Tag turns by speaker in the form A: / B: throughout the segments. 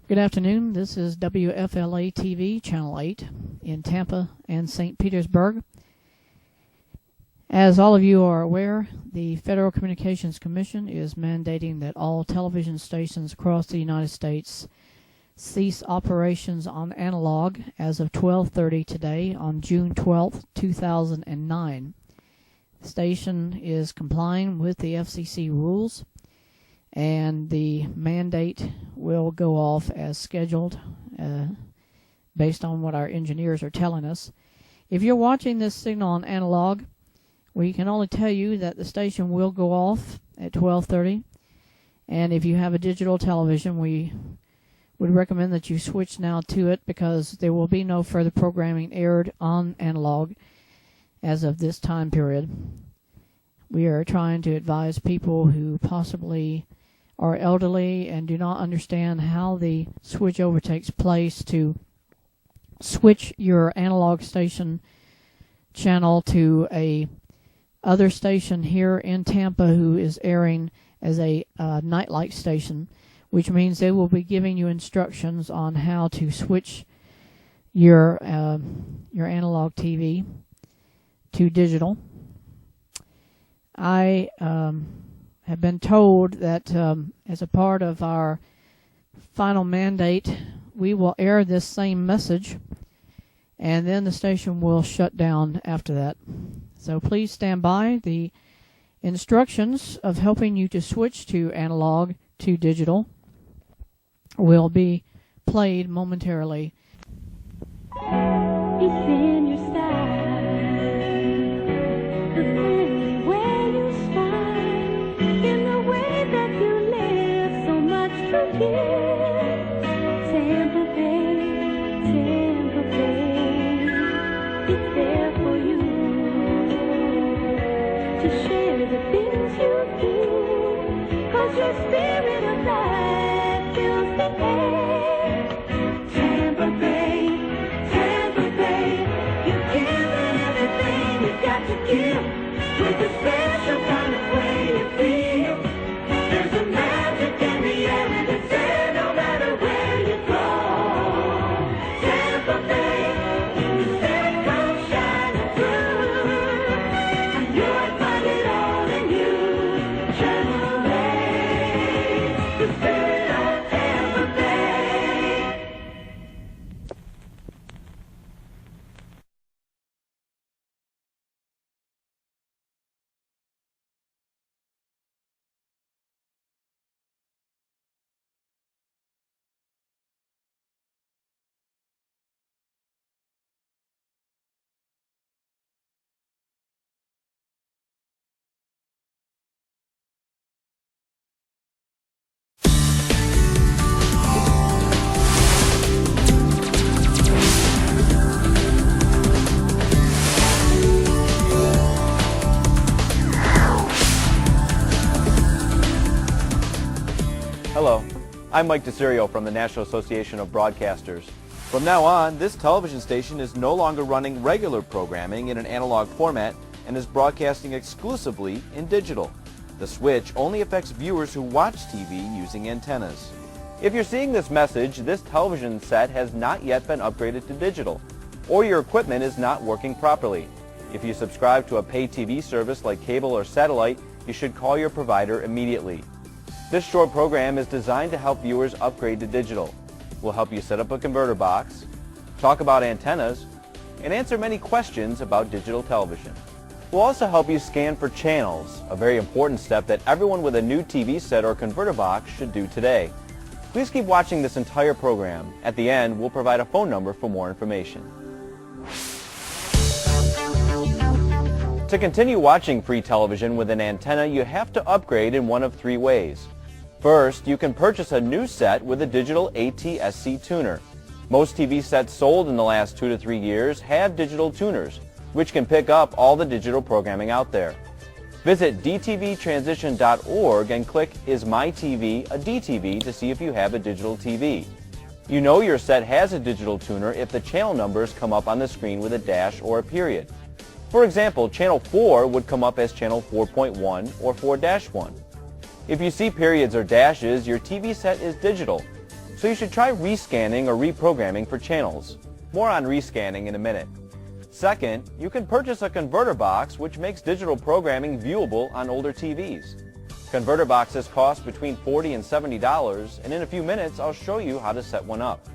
A: Good afternoon. This is WFLA TV, Channel 8 in Tampa and St. Petersburg. As all of you are aware, the Federal Communications Commission is mandating that all television stations across the United States cease operations on analog as of 12:30 today on June 12, 2009. The station is complying with the FCC rules, and the mandate will go off as scheduled based on what our engineers are telling us. If you're watching this signal on analog, we can only tell you that the station will go off at 12:30, and if you have a digital television, we would recommend that you switch now to it, because there will be no further programming aired on analog as of this time period. We are trying to advise people who possibly are elderly and do not understand how the switchover takes place to switch your analog station channel to a other station here in Tampa who is airing as a nightlight station, which means they will be giving you instructions on how to switch your analog TV to digital. I have been told that as a part of our final mandate, we will air this same message, and then the station will shut down after that. So please stand by. The instructions of helping you to switch to analog to digital will be played momentarily.
B: It's in your style, the friendly way you smile, in the way that you live, so much to give. Tampa Bay, it's there for you to share the things you do, 'cause your spirit of life fills the air. Tampa Bay, you've given everything you've got to give, with a special kind of way you feel. There's a magic in the air that's there no matter where you go. Tampa Bay, the sun comes shining through, and you'll find it all in you. Channel 8, the spirit of Tampa Bay.
C: Hello, I'm Mike DeSirio from the National Association of Broadcasters. From now on, this television station is no longer running regular programming in an analog format and is broadcasting exclusively in digital. The switch only affects viewers who watch TV using antennas. If you're seeing this message, this television set has not yet been upgraded to digital, or your equipment is not working properly. If you subscribe to a pay TV service like cable or satellite, you should call your provider immediately. This short program is designed to help viewers upgrade to digital. We'll help you set up a converter box, talk about antennas, and answer many questions about digital television. We'll also help you scan for channels, a very important step that everyone with a new TV set or converter box should do today. Please keep watching this entire program. At the end, we'll provide a phone number for more information. To continue watching free television with an antenna, you have to upgrade in one of three ways. First, you can purchase a new set with a digital AT-SC tuner. Most TV sets sold in the last 2 to 3 years have digital tuners, which can pick up all the digital programming out there. Visit dtvtransition.org and click Is My TV a DTV to see if you have a digital TV. You know your set has a digital tuner if the channel numbers come up on the screen with a dash or a period. For example, channel 4 would come up as channel 4.1 or 4-1. If you see periods or dashes, your TV set is digital. So you should try rescanning or reprogramming for channels. More on rescanning in a minute. Second, you can purchase a converter box which makes digital programming viewable on older TVs. Converter boxes cost between $40 and $70, and in a few minutes I'll show you how to set one up.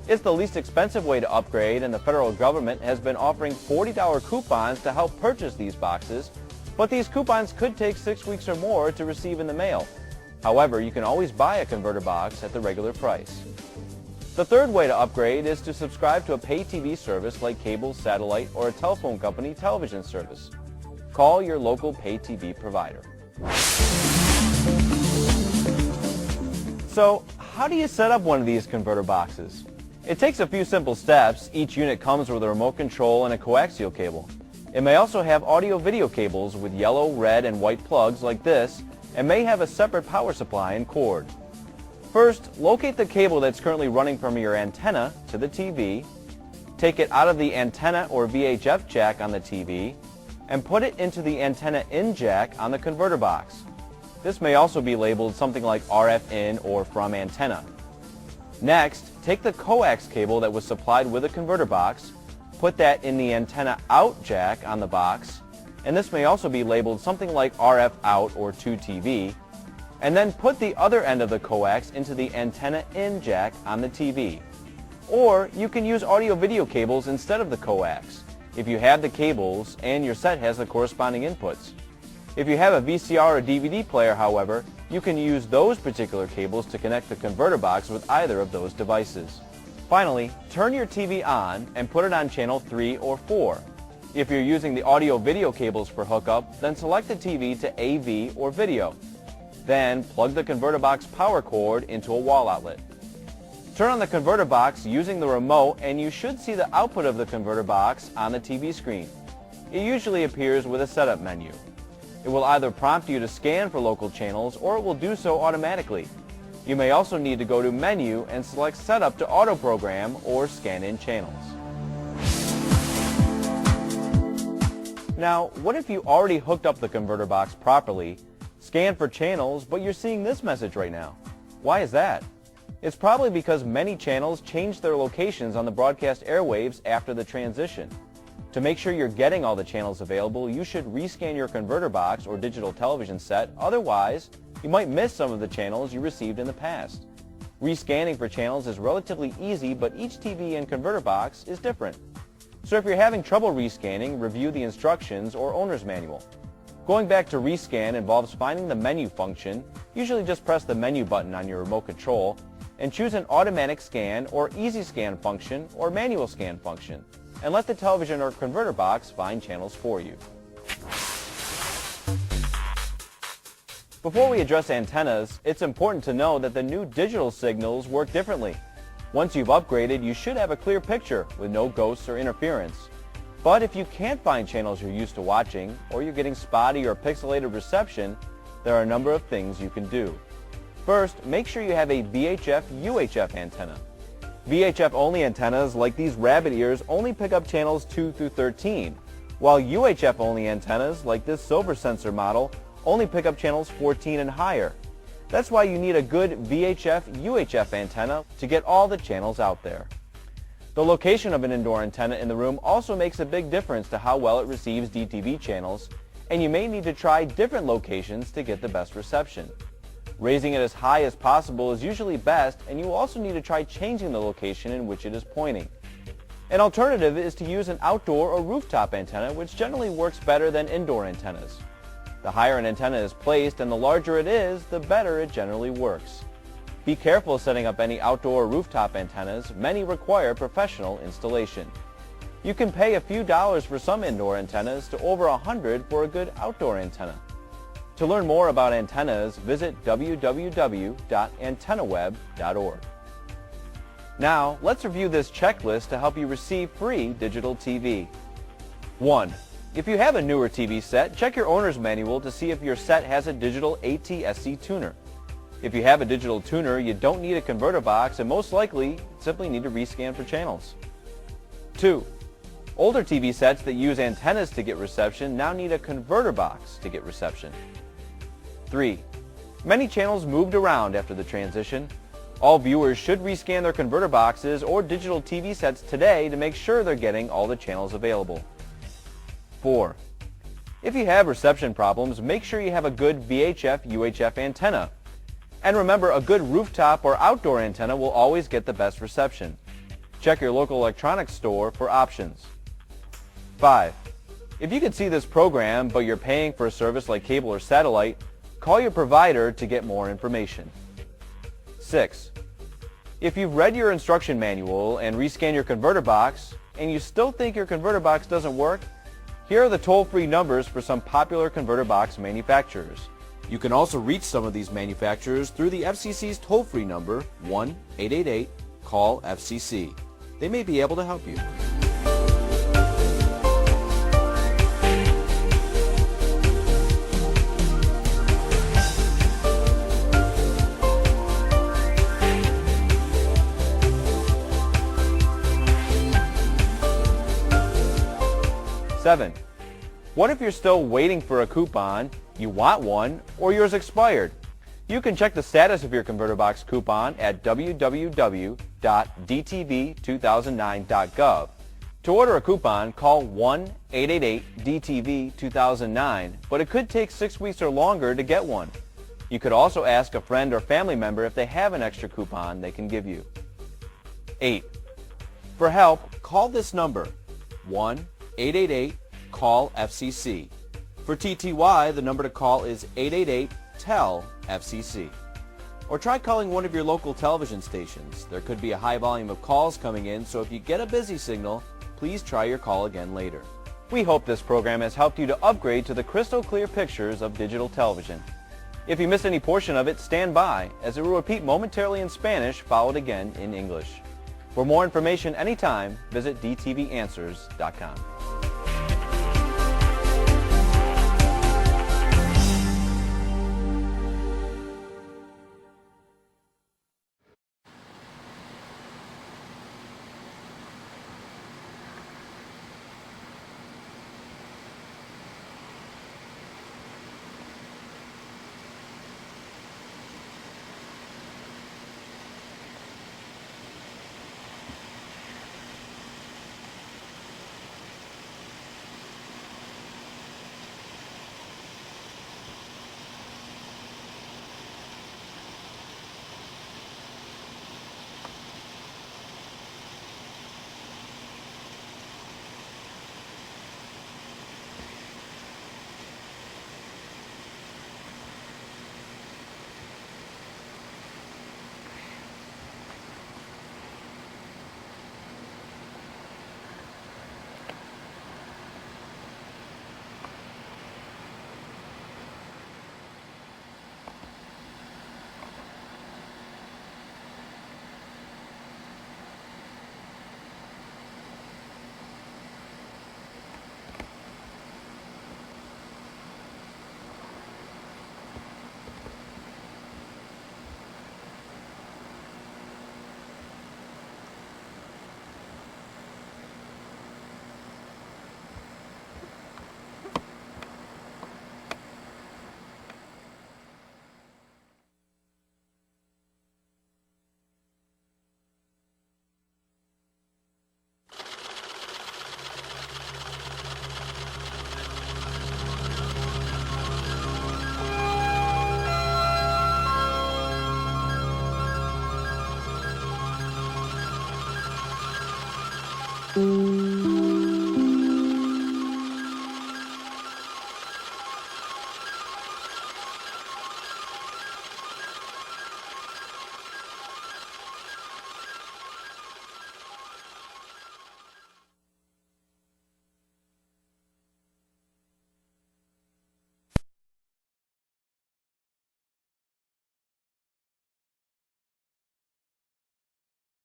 C: It's the least expensive way to upgrade, and the federal government has been offering $40 coupons to help purchase these boxes, but these coupons could take 6 weeks or more to receive in the mail. However, you can always buy a converter box at the regular price. The third way to upgrade is to subscribe to a pay TV service like cable, satellite, or a telephone company television service. Call your local pay TV provider. So, how do you set up one of these converter boxes? It takes a few simple steps. Each unit comes with a remote control and a coaxial cable. It may also have audio-video cables with yellow, red, and white plugs like this, and may have a separate power supply and cord. First, locate the cable that's currently running from your antenna to the TV, take it out of the antenna or VHF jack on the TV, and put it into the antenna in jack on the converter box. This may also be labeled something like RF in or from antenna. Next, take the coax cable that was supplied with the converter box, put that in the antenna out jack on the box, and this may also be labeled something like RF out or to TV, and then put the other end of the coax into the antenna in jack on the TV. Or you can use audio-video cables instead of the coax, if you have the cables and your set has the corresponding inputs. If you have a VCR or DVD player, however, you can use those particular cables to connect the converter box with either of those devices. Finally, turn your TV on and put it on channel 3 or 4. If you're using the audio-video cables for hookup, then select the TV to AV or video. Then plug the converter box power cord into a wall outlet. Turn on the converter box using the remote and you should see the output of the converter box on the TV screen. It usually appears with a setup menu. It will either prompt you to scan for local channels or it will do so automatically. You may also need to go to Menu and select Setup to auto program or scan in channels. Now, what if you already hooked up the converter box properly, scanned for channels, but you're seeing this message right now? Why is that? It's probably because many channels changed their locations on the broadcast airwaves after the transition. To make sure you're getting all the channels available, you should rescan your converter box or digital television set. Otherwise, you might miss some of the channels you received in the past. Rescanning for channels is relatively easy, but each TV and converter box is different. So if you're having trouble rescanning, review the instructions or owner's manual. Going back to rescan involves finding the menu function. Usually just press the menu button on your remote control and choose an automatic scan or easy scan function or manual scan function, and let the television or converter box find channels for you. Before we address antennas, it's important to know that the new digital signals work differently. Once you've upgraded, you should have a clear picture with no ghosts or interference. But if you can't find channels you're used to watching, or you're getting spotty or pixelated reception, there are a number of things you can do. First, make sure you have a VHF-UHF antenna. VHF-only antennas, like these rabbit ears, only pick up channels 2 through 13, while UHF-only antennas, like this silver sensor model, only pick up channels 14 and higher. That's why you need a good VHF-UHF antenna to get all the channels out there. The location of an indoor antenna in the room also makes a big difference to how well it receives DTV channels, and you may need to try different locations to get the best reception. Raising it as high as possible is usually best, and you will also need to try changing the location in which it is pointing. An alternative is to use an outdoor or rooftop antenna, which generally works better than indoor antennas. The higher an antenna is placed and the larger it is, the better it generally works. Be careful setting up any outdoor or rooftop antennas. Many require professional installation. You can pay a few dollars for some indoor antennas to over $100 for a good outdoor antenna. To learn more about antennas, visit www.antennaweb.org. Now, let's review this checklist to help you receive free digital TV. 1. If you have a newer TV set, check your owner's manual to see if your set has a digital ATSC tuner. If you have a digital tuner, you don't need a converter box and most likely simply need to rescan for channels. 2. Older TV sets that use antennas to get reception now need a converter box to get reception. 3. Many channels moved around after the transition. All viewers should rescan their converter boxes or digital TV sets today to make sure they're getting all the channels available. 4. If you have reception problems, make sure you have a good VHF/UHF antenna. And remember, a good rooftop or outdoor antenna will always get the best reception. Check your local electronics store for options. 5. If you can see this program, but you're paying for a service like cable or satellite, call your provider to get more information. 6. If you've read your instruction manual and rescan your converter box, and you still think your converter box doesn't work, here are the toll-free numbers for some popular converter box manufacturers. You can also reach some of these manufacturers through the FCC's toll-free number, 1-888-CALL-FCC. They may be able to help you. Seven. What if you're still waiting for a coupon, you want one, or yours expired? You can check the status of your converter box coupon at www.dtv2009.gov. To order a coupon, call 1-888-DTV-2009, but it could take 6 weeks or longer to get one. You could also ask a friend or family member if they have an extra coupon they can give you. 8. For help, call this number, 1-888-CALL-FCC. For TTY, the number to call is 888-TEL-FCC. Or try calling one of your local television stations. There could be a high volume of calls coming in, so if you get a busy signal, please try your call again later. We hope this program has helped you to upgrade to the crystal clear pictures of digital television. If you missed any portion of it, stand by, as it will repeat momentarily in Spanish, followed again in English. For more information anytime, visit dtvanswers.com.